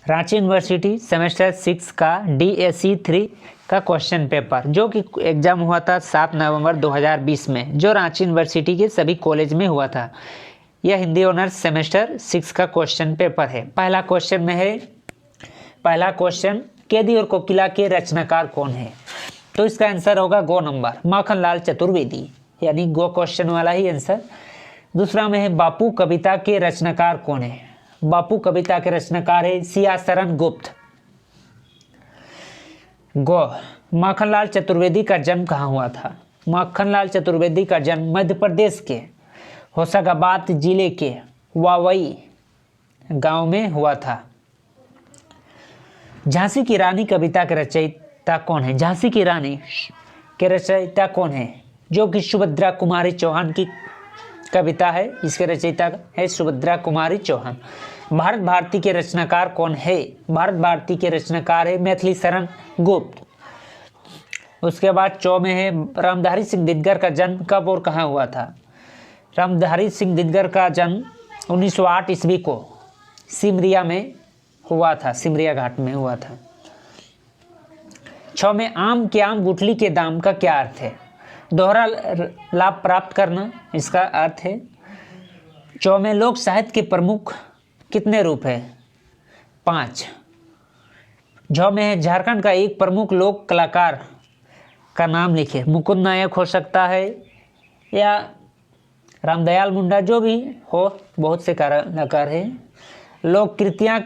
Ranchi university semester 6 का DAC 3 का question paper जो कि एग्ज़ाम हुआ था 7 नवंबर 2020 में, जो रांची यूनिवर्सिटी के सभी कॉलेज में हुआ था। यह हिंदी ऑनर्स सेमेस्टर 6 का क्वेश्चन पेपर है। पहला क्वेश्चन कैदी और कोकिला के रचनाकार कौन है? तो इसका आंसर होगा गो नंबर माखनलाल चतुर्वेदी, यानी गो क्वेश्चन वाला ही आंसर। दूसरा में है बापू कविता के रचनाकार कौन है? बापू कविता के रचनाकार है सियासरन गुप्त। गो माखनलाल चतुर्वेदी का जन्म कहाँ हुआ था? माखनलाल चतुर्वेदी का जन्म मध्य प्रदेश के होशंगाबाद जिले के वावई गांव में हुआ था। झांसी की रानी कविता के रचयिता कौन है? झांसी की रानी के रचयिता कौन है? जो कि सुभद्रा कुमारी चौहान की कविता है। इसके रचयिता है सुभद्रा कुमारी चौहान। भारत भारती के रचनाकार कौन है? भारत भारती के रचनाकार है मैथिली शरण गुप्त। उसके बाद 4 में है रामधारी सिंह दिनकर का जन्म कब और कहाँ हुआ था? रामधारी सिंह दिनकर का जन्म 1908 ईस्वी को सिमरिया में हुआ था, सिमरिया घाट में हुआ था। 6 में आम के आम गुठली के दाम का क्या अर्थ है? दोहरा लाभ प्राप्त करना इसका अर्थ है। 4 में लोक साहित्य के प्रमुख कितने रूप है? 5। 6 में है झारखंड का एक प्रमुख लोक कलाकार का नाम लिखे। मुकुंद नायक हो सकता है या रामदयाल मुंडा, जो भी हो, बहुत से कलाकार हैं। लोक कृतियाँ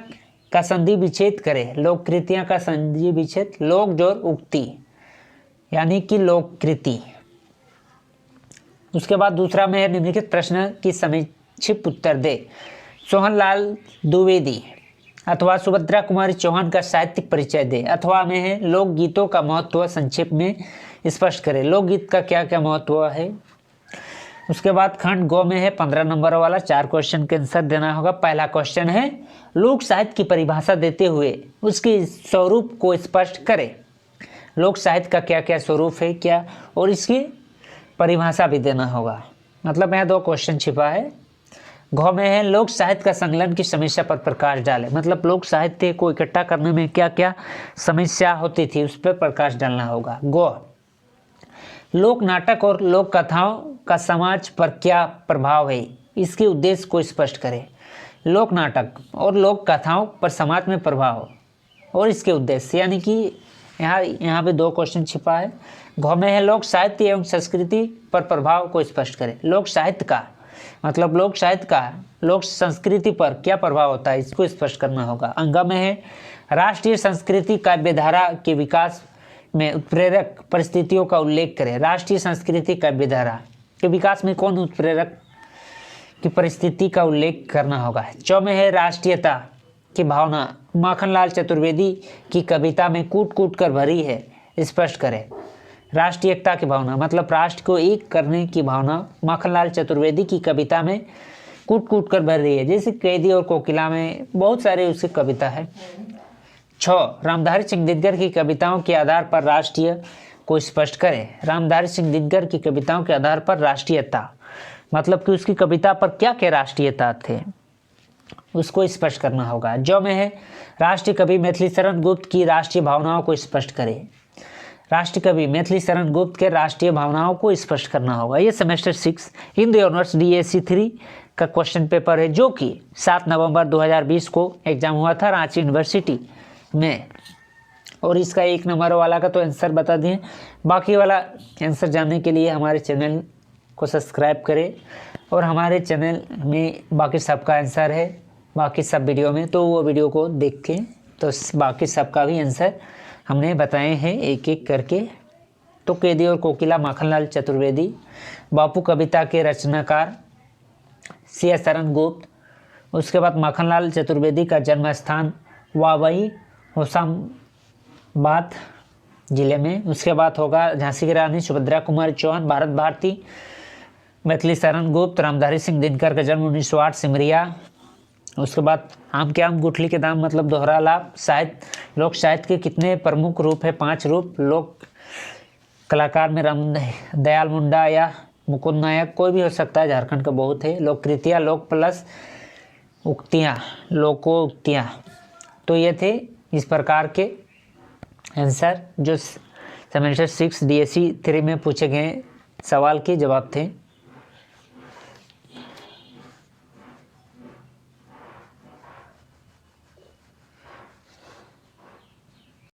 का संधि विच्छेद करे। लोक कृतियाँ का संधि विच्छेद लोक जोड़ उक्ति, यानी कि लोक कृति। उसके बाद दूसरा में है निम्नलिखित प्रश्न की संक्षिप्त उत्तर दे। सोहनलाल द्विवेदी अथवा सुभद्रा कुमारी चौहान का साहित्यिक परिचय दे। अथवा में है लोकगीतों का महत्व संक्षेप में स्पष्ट करें। लोकगीत का क्या क्या महत्व है? उसके बाद खंड गो में है 15 नंबर वाला 4 क्वेश्चन के आंसर देना होगा। पहला क्वेश्चन है लोक साहित्य की परिभाषा देते हुए उसके स्वरूप को स्पष्ट करें। लोक साहित्य का क्या क्या स्वरूप है क्या, और इसकी परिभाषा भी देना होगा। मतलब यहाँ 2 क्वेश्चन छिपा है। घ में है लोक साहित्य का संकलन की समस्या पर प्रकाश डाले। मतलब लोक साहित्य को इकट्ठा करने में क्या क्या समस्या होती थी उस पर प्रकाश डालना होगा। गो लोक नाटक और लोक कथाओं का समाज पर क्या प्रभाव है? इसके उद्देश्य को स्पष्ट करें। लोक नाटक और लोक कथाओं पर समाज में प्रभाव और इसके उद्देश्य, यानी कि यहाँ पे 2 क्वेश्चन छिपा है। घ में है लोक साहित्य एवं संस्कृति पर प्रभाव को स्पष्ट करें। लोक साहित्य का मतलब लोक साहित्य का लोक संस्कृति पर क्या प्रभाव होता है, इसको स्पष्ट करना होगा। अंग में है राष्ट्रीय संस्कृति काव्यधारा के विकास में उत्प्रेरक परिस्थितियों का उल्लेख करें। राष्ट्रीय संस्कृति काव्यधारा के विकास में कौन उत्प्रेरक की परिस्थिति का उल्लेख करना होगा। 4 में है राष्ट्रीयता की भावना माखनलाल चतुर्वेदी की कविता में कूट कूट कर भरी है, स्पष्ट करें। राष्ट्रीय एकता की भावना मतलब राष्ट्र को एक करने की भावना माखनलाल चतुर्वेदी की कविता में कूट कूट कर भर रही है। जैसे कैदी और कोकिला में बहुत सारे उसकी कविता है। 6 रामधारी सिंह दिनकर की कविताओं के आधार पर राष्ट्रीय को स्पष्ट करें। रामधारी सिंह दिनकर की कविताओं के आधार पर राष्ट्रीयता मतलब कि उसकी कविता पर क्या क्या राष्ट्रीयता थे उसको स्पष्ट करना होगा। जो में है राष्ट्रीय कवि मैथिली शरण गुप्त की राष्ट्रीय भावनाओं को स्पष्ट करें। राष्ट्रीय कवि मैथिली शरण गुप्त के राष्ट्रीय भावनाओं को स्पष्ट करना होगा। ये सेमेस्टर 6 हिंदी ऑनर्स DAC 3 का क्वेश्चन पेपर है, जो कि 7 नवंबर 2020 को एग्जाम हुआ था रांची यूनिवर्सिटी में। और इसका 1 नंबर वाला का तो आंसर बता दिए। बाकी वाला आंसर जानने के लिए हमारे चैनल को सब्सक्राइब करें और हमारे चैनल में बाकी सबका आंसर है बाकी सब वीडियो में, तो वो वीडियो को देखें तो बाकी सबका भी आंसर हमने बताए हैं एक एक करके। तो कैदी और कोकिला माखनलाल चतुर्वेदी, बापू कविता के रचनाकार सियासरन गुप्त, उसके बाद माखनलाल चतुर्वेदी का जन्म स्थान वावई होशंगाबाद जिले में। उसके बाद होगा झांसी की रानी सुभद्रा कुमारी चौहान, भारत भारती, मैथिली शरण गुप्त, रामधारी सिंह दिनकर का जन्म 1908 सिमरिया। उसके बाद आम के आम गुठली के दाम मतलब दोहरा लाभ। साहित्य लोक साहित्य के कितने प्रमुख रूप है? 5 रूप। लोक कलाकार में रामदयाल मुंडा या मुकुंद नायक कोई भी हो सकता है, झारखंड का बहुत है। लोक कृतियाँ लोक प्लस उक्तियाँ लोकोक्तियाँ तो ये थे इस प्रकार के आंसर जो सेमेस्टर 6 DSC 3 में पूछे गए सवाल के जवाब थे।